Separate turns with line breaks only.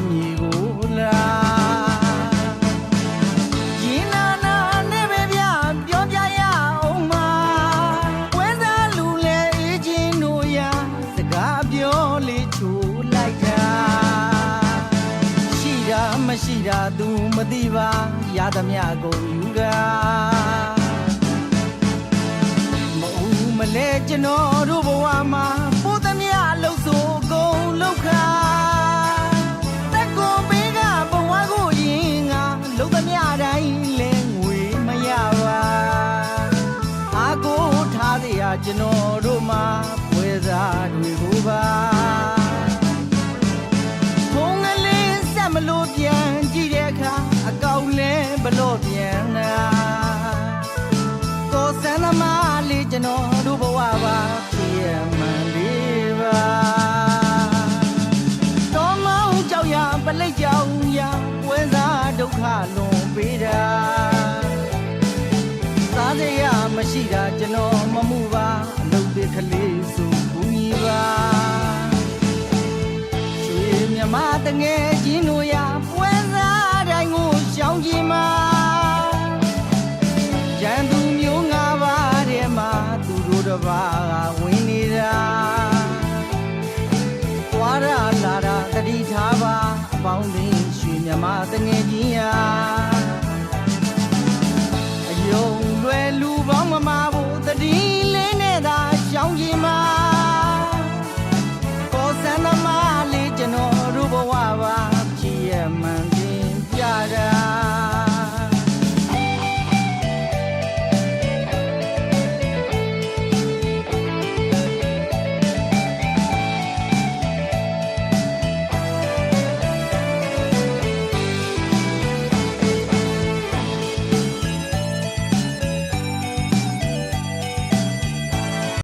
မြေကိုလားရေနာနာနဲ့ပဲပြပြောပြရအောင်မှာပွဲစားလူလဲအေးချင်းတို့ရစကားပြောလေးချိုလိုက်တာရှိတာမရှိတာ तू မသိပါရသမျှကုန်ယူကမလဲကျွန်တော်တို့ဘဝမှာပိုးသမျှလှုပ်ဆိုးကုန်လောက်ခါတက်ကိုပေးကဘဝကိုရင်ငါလှုပ်သမျှတိုင်းလဲငွေမရပါအားကိုထားစရာကျွန်တော်တို့မှာပွဲစားတွေကိုပါဖုန်းကလေးဆက်မလို့ပြန်ကြည့်တဲ့အခါအကောက်လဲဘလို့ပြန်လာကိုစမ်းသမားလေးကျွန်တော်တို့ဘဝပါဖြစ်ရမှန်လေးပါတော်မောင်းကြောက်ရပလိတ်ကြောင်ရပွဲစားဒုက္ခလွန်ပေးတာသားစရာမရှိတာကျွန်တော်မမှုပါအလုပ်တွေကလေးစုကူညီပါရွှေမြမတငယ်ချင်းတို့ရပွဲစားတိုင်းကိုရှောင်ကြဉ်မှာရန်သူမျိုးငါးပါးထဲမှာသူတို့တစ်ပါးကဝင်နေတာသွားရလာတာတတိထားပါအပေါင်းသိရွှေမြမတငယ်ချင်းရာ